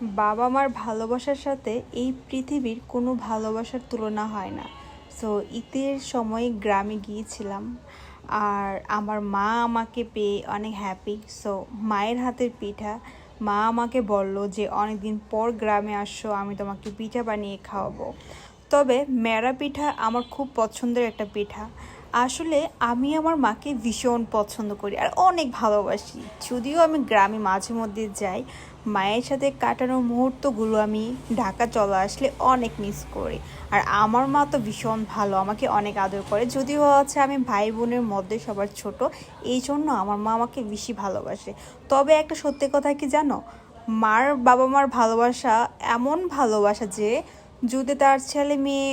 বাবা মার ভালোবাসার সাথে এই পৃথিবীর কোনো ভালোবাসার তুলনা হয় না। সো ঈদের সময় গ্রামে গিয়েছিলাম, আর আমার মা আমাকে পেয়ে অনেক হ্যাপি। সো মায়ের হাতের পিঠা, মা আমাকে বলল যে অনেক দিন পর গ্রামে আসছো, আমি তোমাকে পিঠা বানিয়ে খাওয়াবো। তবে মেরা পিঠা আমার খুব পছন্দের একটা পিঠা। আসলে আমি আমার মাকে ভীষণ পছন্দ করি আর অনেক ভালোবাসি। যদিও আমি গ্রামে মাঝে মধ্যে যাই, মায়ের সাথে কাটানো মুহূর্তগুলো আমি ঢাকা চলে আসলে অনেক মিস করি। আর আমার মা তো ভীষণ ভালো, আমাকে অনেক আদর করে। যদিও আছে আমি ভাই বোনের মধ্যে সবার ছোট, এই জন্য আমার মা আমাকে বেশি ভালোবাসে। তবে একটা সত্যি কথা কি জানো, বাবা মার ভালোবাসা এমন ভালোবাসা যে যদি তার ছেলে মেয়ে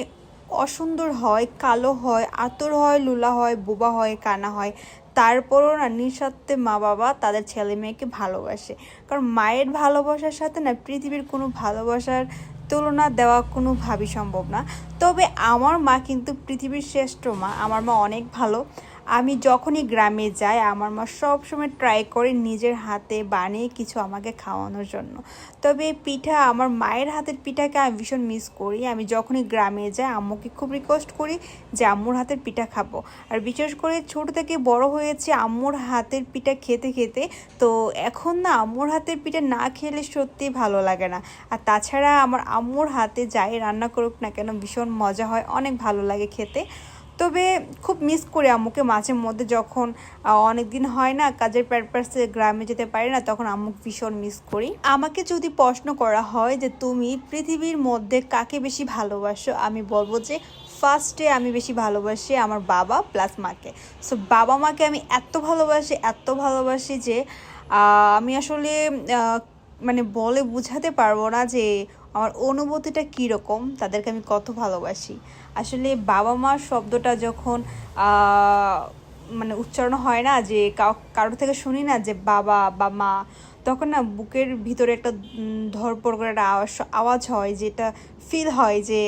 অসুন্দর হয়, কালো হয়, আতর হয়, লুলা হয়, বোবা হয়, কানা হয়, তারপরও না নিঃস্বার্থে মা বাবা তাদের ছেলে মেয়েকে ভালোবাসে। কারণ মায়ের ভালোবাসার সাথে না পৃথিবীর কোনো ভালোবাসার তুলনা দেওয়া কোনোভাবেই সম্ভব না। তবে আমার মা কিন্তু পৃথিবীর শ্রেষ্ঠ মা, আমার মা অনেক ভালো। আমি যখনই গ্রামে যাই আমার মা সবসময় ট্রাই করে নিজের হাতে বানিয়ে কিছু আমাকে খাওয়ানোর জন্য। তবে পিঠা, আমার মায়ের হাতের পিঠাকে আমি ভীষণ মিস করি। আমি যখনই গ্রামে যাই আম্মুকে খুব রিকোয়েস্ট করি যে আম্মুর হাতের পিঠা খাবো। আর বিশেষ করে ছোট থেকে বড় হয়েছে আম্মুর হাতের পিঠা খেতে খেতে, তো এখন না আম্মুর হাতের পিঠা না খেলে সত্যিই ভালো লাগে না। আর তাছাড়া আমার আম্মুর হাতে যাই রান্না করুক না কেন ভীষণ মজা হয়, অনেক ভালো লাগে খেতে। তবে খুব মিস করি আম্মুকে মাঝে মধ্যে, যখন অনেক দিন হয় না কাজের পারপাসে গ্রামে যেতে পারি না, তখন আম্মুকে ভীষণ মিস করি। আমাকে যদি প্রশ্ন করা হয় যে তুমি পৃথিবীর মধ্যে কাকে বেশি ভালোবাসো, আমি বলবো যে ফার্স্টে আমি বেশি ভালোবাসি আমার বাবা প্লাস মাকে। সো বাবা মাকে আমি এত ভালোবাসি, এত ভালোবাসি যে আমি আসলে মানে বলে বোঝাতে পারবো না যে আমার অনুভূতিটা কীরকম, তাদেরকে আমি কত ভালোবাসি। আসলে বাবা মা শব্দটা যখন মানে উচ্চারণ হয় না, যে কারোর থেকে শুনি না যে বাবা বা মা, তখন না বুকের ভিতরে একটা ধরপড় করে একটা আওয়াজ হয়, যেটা ফিল হয় যে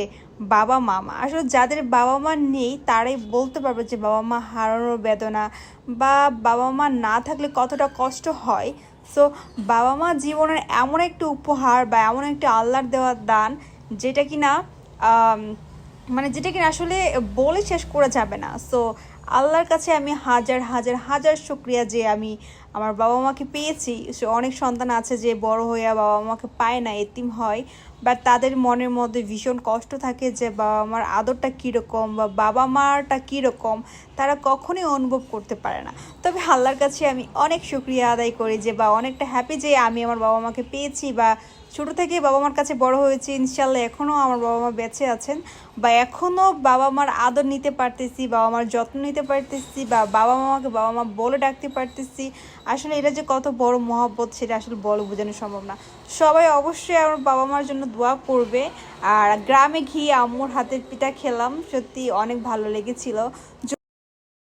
বাবা মা আসলে যাদের বাবা মা নেই তারাই বলতে পারবে যে বাবা মা হারানোর বেদনা, বা বাবা মা না থাকলে কতটা কষ্ট হয়। সো বাবা মা জীবনের এমন একটা উপহার বা এমন একটা আল্লাহর দেওয়ার দান, যেটা কিনা মানে যেটা কিনা আসলে বলে শেষ করা যাবে না। সো আল্লাহর কাছে আমি হাজার হাজার হাজার শুক্রিয়া যে আমি আমার বাবা মাকে পেয়েছি। অনেক সন্তান আছে যে বড় হইয়া বাবা মাকে পায় না, এতিম হয়, বা তাদের মনের মধ্যে ভীষণ কষ্ট থাকে যে বাবা মার আদরটা কীরকম বা বাবা মারটা কীরকম, তারা কখনোই অনুভব করতে পারে না। তবে আল্লাহর কাছে আমি অনেক শুক্রিয়া আদায় করি যে, বা অনেকটা হ্যাপি যে আমি আমার বাবা মাকে পেয়েছি, বা ছোটো থেকে বাবা মার কাছে বড় হয়েছি। ইনশাল্লাহ এখনও আমার বাবা মা বেঁচে আছেন, বা এখনও বাবা মার আদর নিতে পারতেছি, বাবা মার যত্ন নিতে পারতেছি, বা বাবা মাকে বাবা মা বলে ডাকতে পারতেছি। আসলে এটা যে কত বড় মহব্বত সেটা আসলে বলে বোঝানো সম্ভব না। সবাই অবশ্যই আমার বাবা মার জন্য দোয়া করবে। আর গ্রামে গিয়ে আম্মুর হাতের পিঠা খেলাম, সত্যি অনেক ভালো লেগেছিল।